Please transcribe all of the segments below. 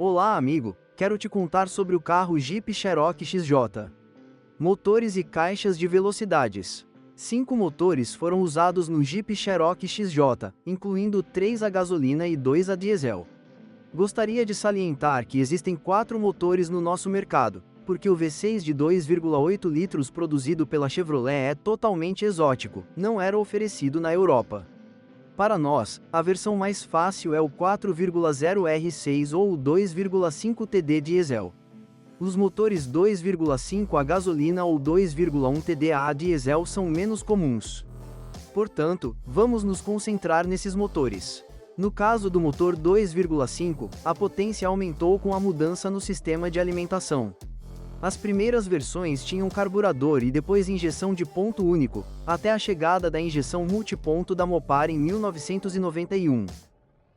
Olá, amigo, quero te contar sobre o carro Jeep Cherokee XJ. Motores e caixas de velocidades. 5 motores foram usados no Jeep Cherokee XJ, incluindo 3 a gasolina e 2 a diesel. Gostaria de salientar que existem 4 motores no nosso mercado, porque o V6 de 2,8 litros produzido pela Chevrolet é totalmente exótico, não era oferecido na Europa. Para nós, a versão mais fácil é o 4,0 R6 ou o 2,5 TD diesel. Os motores 2,5 a gasolina ou 2,1 TD a diesel são menos comuns. Portanto, vamos nos concentrar nesses motores. No caso do motor 2,5, a potência aumentou com a mudança no sistema de alimentação. As primeiras versões tinham carburador e depois injeção de ponto único, até a chegada da injeção multiponto da Mopar em 1991.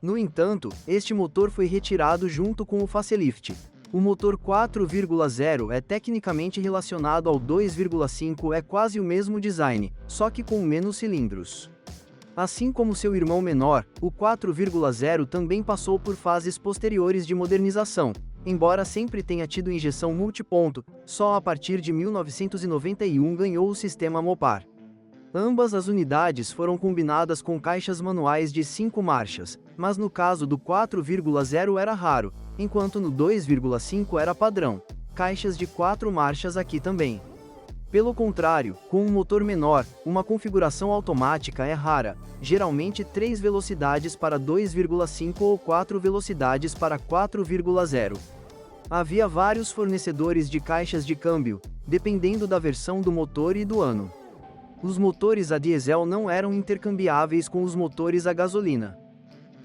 No entanto, este motor foi retirado junto com o facelift. O motor 4,0 é tecnicamente relacionado ao 2,5, é quase o mesmo design, só que com menos cilindros. Assim como seu irmão menor, o 4,0 também passou por fases posteriores de modernização. Embora sempre tenha tido injeção multiponto, só a partir de 1991 ganhou o sistema Mopar. Ambas as unidades foram combinadas com caixas manuais de 5 marchas, mas no caso do 4,0 era raro, enquanto no 2,5 era padrão. Caixas de 4 marchas aqui também. Pelo contrário, com um motor menor, uma configuração automática é rara, geralmente 3 velocidades para 2,5 ou 4 velocidades para 4,0. Havia vários fornecedores de caixas de câmbio, dependendo da versão do motor e do ano. Os motores a diesel não eram intercambiáveis com os motores a gasolina.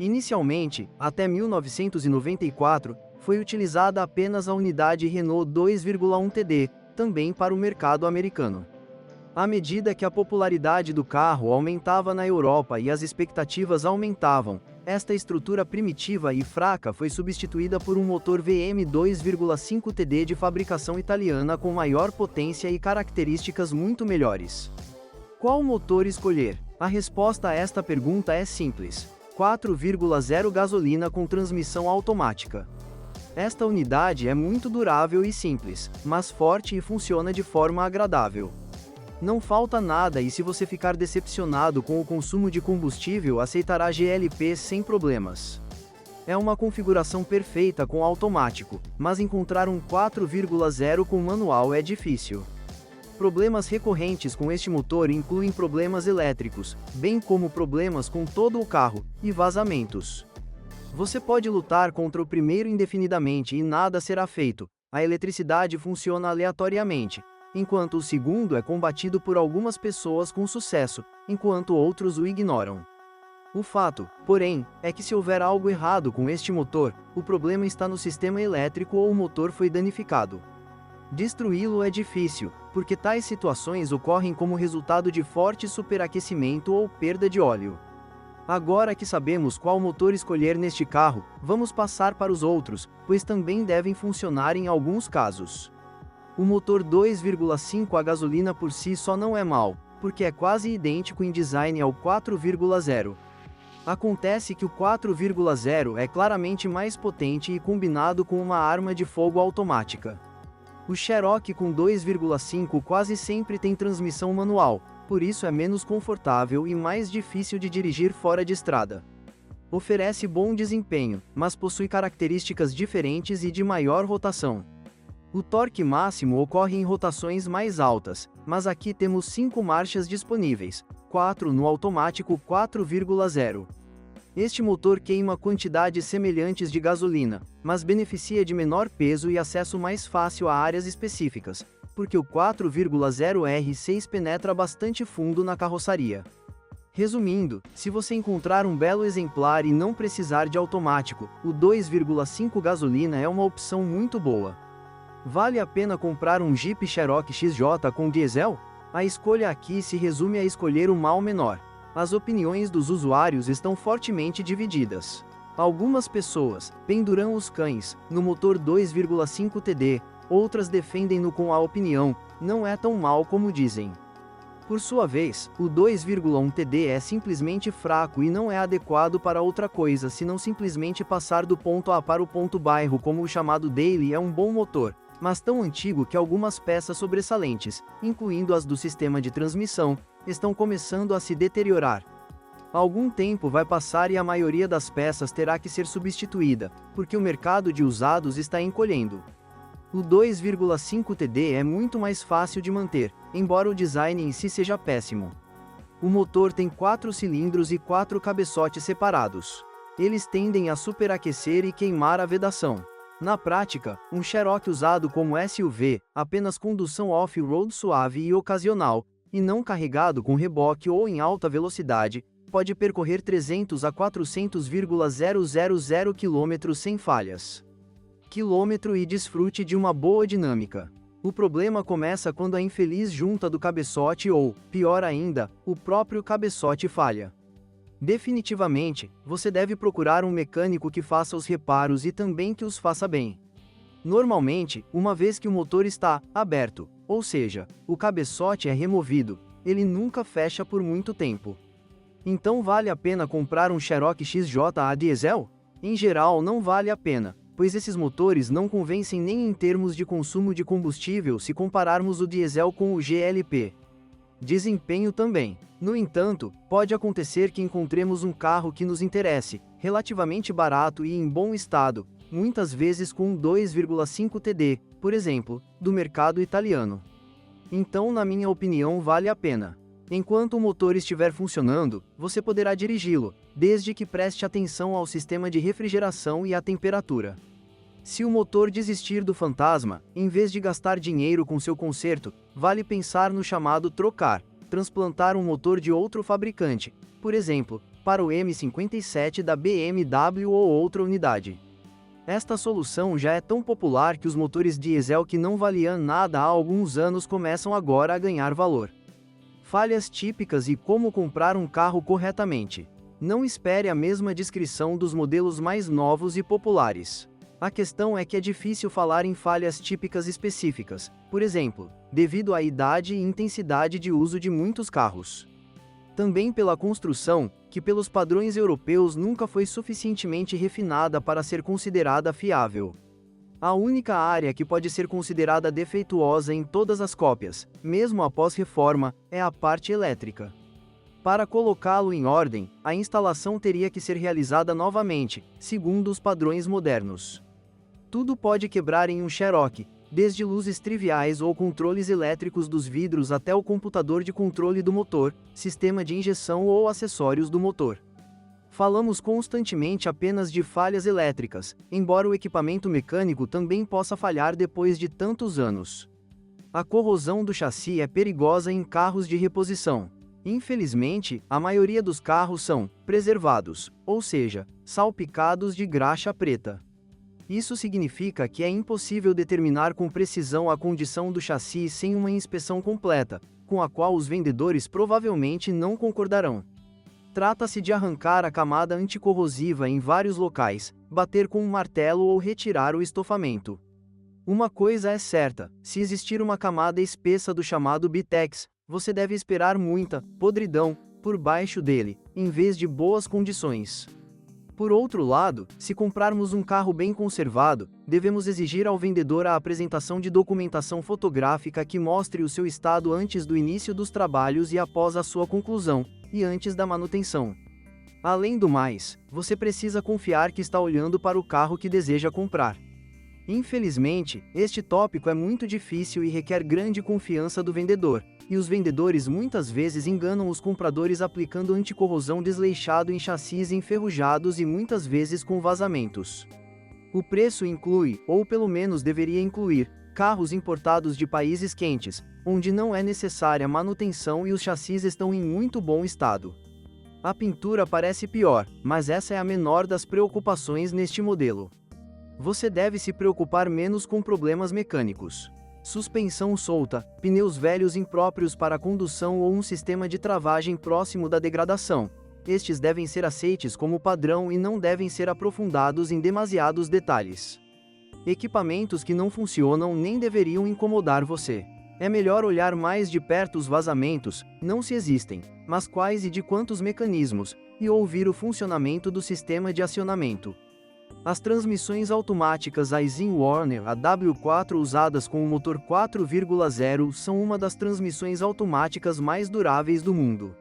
Inicialmente, até 1994, foi utilizada apenas a unidade Renault 2,1 TD, também para o mercado americano. À medida que a popularidade do carro aumentava na Europa e as expectativas aumentavam, esta estrutura primitiva e fraca foi substituída por um motor VM 2,5 TD de fabricação italiana com maior potência e características muito melhores. Qual motor escolher? A resposta a esta pergunta é simples: 4,0 gasolina com transmissão automática. Esta unidade é muito durável e simples, mas forte e funciona de forma agradável. Não falta nada e se você ficar decepcionado com o consumo de combustível, aceitará GLP sem problemas. É uma configuração perfeita com automático, mas encontrar um 4,0 com manual é difícil. Problemas recorrentes com este motor incluem problemas elétricos, bem como problemas com todo o carro, e vazamentos. Você pode lutar contra o primeiro indefinidamente e nada será feito, a eletricidade funciona aleatoriamente, enquanto o segundo é combatido por algumas pessoas com sucesso, enquanto outros o ignoram. O fato, porém, é que se houver algo errado com este motor, o problema está no sistema elétrico ou o motor foi danificado. Destruí-lo é difícil, porque tais situações ocorrem como resultado de forte superaquecimento ou perda de óleo. Agora que sabemos qual motor escolher neste carro, vamos passar para os outros, pois também devem funcionar em alguns casos. O motor 2,5 a gasolina por si só não é mau, porque é quase idêntico em design ao 4,0. Acontece que o 4,0 é claramente mais potente e combinado com uma arma de fogo automática. O Cherokee com 2,5 quase sempre tem transmissão manual, por isso é menos confortável e mais difícil de dirigir fora de estrada. Oferece bom desempenho, mas possui características diferentes e de maior rotação. O torque máximo ocorre em rotações mais altas, mas aqui temos 5 marchas disponíveis, 4 no automático 4,0. Este motor queima quantidades semelhantes de gasolina, mas beneficia de menor peso e acesso mais fácil a áreas específicas, porque o 4,0 R6 penetra bastante fundo na carroçaria. Resumindo, se você encontrar um belo exemplar e não precisar de automático, o 2,5 gasolina é uma opção muito boa. Vale a pena comprar um Jeep Cherokee XJ com diesel? A escolha aqui se resume a escolher o mal menor. As opiniões dos usuários estão fortemente divididas. Algumas pessoas penduram os cães no motor 2,5 TD, outras defendem-no com a opinião, não é tão mal como dizem. Por sua vez, o 2,1 TD é simplesmente fraco e não é adequado para outra coisa senão simplesmente passar do ponto A para o ponto B, como o chamado daily é um bom motor, mas tão antigo que algumas peças sobressalentes, incluindo as do sistema de transmissão, estão começando a se deteriorar. Algum tempo vai passar e a maioria das peças terá que ser substituída, porque o mercado de usados está encolhendo. O 2,5 TD é muito mais fácil de manter, embora o design em si seja péssimo. O motor tem 4 cilindros e 4 cabeçotes separados. Eles tendem a superaquecer e queimar a vedação. Na prática, um Cherokee usado como SUV, apenas condução off-road suave e ocasional, e não carregado com reboque ou em alta velocidade, pode percorrer 300 a 400,000 km sem falhas. Quilômetro e desfrute de uma boa dinâmica. O problema começa quando a infeliz junta do cabeçote ou, pior ainda, o próprio cabeçote falha. Definitivamente, você deve procurar um mecânico que faça os reparos e também que os faça bem. Normalmente, uma vez que o motor está aberto, ou seja, o cabeçote é removido, ele nunca fecha por muito tempo. Então vale a pena comprar um Cherokee XJ a diesel? Em geral não vale a pena, pois esses motores não convencem nem em termos de consumo de combustível se compararmos o diesel com o GLP. Desempenho também. No entanto, pode acontecer que encontremos um carro que nos interesse, relativamente barato e em bom estado, muitas vezes com um 2,5 TD, por exemplo, do mercado italiano. Então, na minha opinião, vale a pena. Enquanto o motor estiver funcionando, você poderá dirigi-lo, desde que preste atenção ao sistema de refrigeração e à temperatura. Se o motor desistir do fantasma, em vez de gastar dinheiro com seu conserto, vale pensar no chamado trocar, transplantar um motor de outro fabricante, por exemplo, para o M57 da BMW ou outra unidade. Esta solução já é tão popular que os motores diesel que não valiam nada há alguns anos começam agora a ganhar valor. Falhas típicas e como comprar um carro corretamente. Não espere a mesma descrição dos modelos mais novos e populares. A questão é que é difícil falar em falhas típicas específicas, por exemplo, devido à idade e intensidade de uso de muitos carros. Também pela construção, que pelos padrões europeus nunca foi suficientemente refinada para ser considerada fiável. A única área que pode ser considerada defeituosa em todas as cópias, mesmo após reforma, é a parte elétrica. Para colocá-lo em ordem, a instalação teria que ser realizada novamente, segundo os padrões modernos. Tudo pode quebrar em um Cherokee, desde luzes triviais ou controles elétricos dos vidros até o computador de controle do motor, sistema de injeção ou acessórios do motor. Falamos constantemente apenas de falhas elétricas, embora o equipamento mecânico também possa falhar depois de tantos anos. A corrosão do chassi é perigosa em carros de reposição. Infelizmente, a maioria dos carros são preservados, ou seja, salpicados de graxa preta. Isso significa que é impossível determinar com precisão a condição do chassi sem uma inspeção completa, com a qual os vendedores provavelmente não concordarão. Trata-se de arrancar a camada anticorrosiva em vários locais, bater com um martelo ou retirar o estofamento. Uma coisa é certa, se existir uma camada espessa do chamado Bitex, você deve esperar muita podridão por baixo dele, em vez de boas condições. Por outro lado, se comprarmos um carro bem conservado, devemos exigir ao vendedor a apresentação de documentação fotográfica que mostre o seu estado antes do início dos trabalhos e após a sua conclusão, e antes da manutenção. Além do mais, você precisa confiar que está olhando para o carro que deseja comprar. Infelizmente, este tópico é muito difícil e requer grande confiança do vendedor, e os vendedores muitas vezes enganam os compradores aplicando anticorrosão desleixado em chassis enferrujados e muitas vezes com vazamentos. O preço inclui, ou pelo menos deveria incluir, carros importados de países quentes, onde não é necessária manutenção e os chassis estão em muito bom estado. A pintura parece pior, mas essa é a menor das preocupações neste modelo. Você deve se preocupar menos com problemas mecânicos. Suspensão solta, pneus velhos impróprios para condução ou um sistema de travagem próximo da degradação. Estes devem ser aceites como padrão e não devem ser aprofundados em demasiados detalhes. Equipamentos que não funcionam nem deveriam incomodar você. É melhor olhar mais de perto os vazamentos, não se existem, mas quais e de quantos mecanismos, e ouvir o funcionamento do sistema de acionamento. As transmissões automáticas Aisin Warner AW4 usadas com o motor 4,0 são uma das transmissões automáticas mais duráveis do mundo.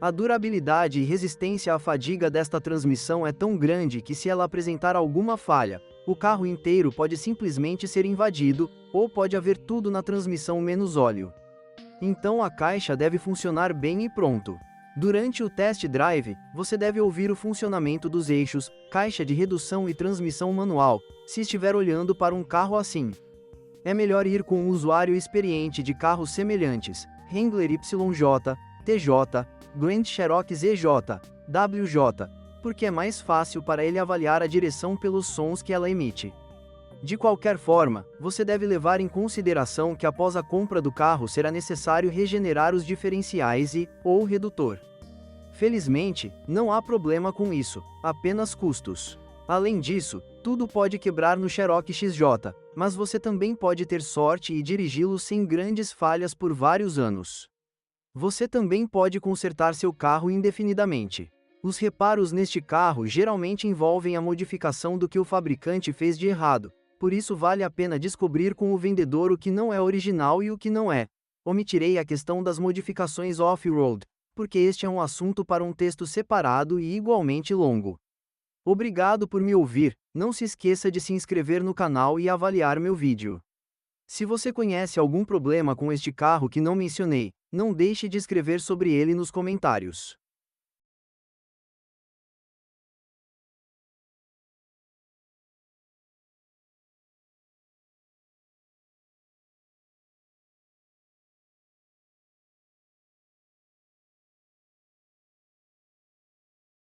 A durabilidade e resistência à fadiga desta transmissão é tão grande que, se ela apresentar alguma falha, o carro inteiro pode simplesmente ser invadido, ou pode haver tudo na transmissão menos óleo. Então a caixa deve funcionar bem e pronto. Durante o test drive, você deve ouvir o funcionamento dos eixos, caixa de redução e transmissão manual, se estiver olhando para um carro assim. É melhor ir com um usuário experiente de carros semelhantes, Wrangler YJ, TJ, Grand Cherokee ZJ, WJ, porque é mais fácil para ele avaliar a direção pelos sons que ela emite. De qualquer forma, você deve levar em consideração que após a compra do carro será necessário regenerar os diferenciais ou redutor. Felizmente, não há problema com isso, apenas custos. Além disso, tudo pode quebrar no Cherokee XJ, mas você também pode ter sorte e dirigi-lo sem grandes falhas por vários anos. Você também pode consertar seu carro indefinidamente. Os reparos neste carro geralmente envolvem a modificação do que o fabricante fez de errado, por isso vale a pena descobrir com o vendedor o que não é original e o que não é. Omitirei a questão das modificações off-road, porque este é um assunto para um texto separado e igualmente longo. Obrigado por me ouvir, não se esqueça de se inscrever no canal e avaliar meu vídeo. Se você conhece algum problema com este carro que não mencionei, não deixe de escrever sobre ele nos comentários.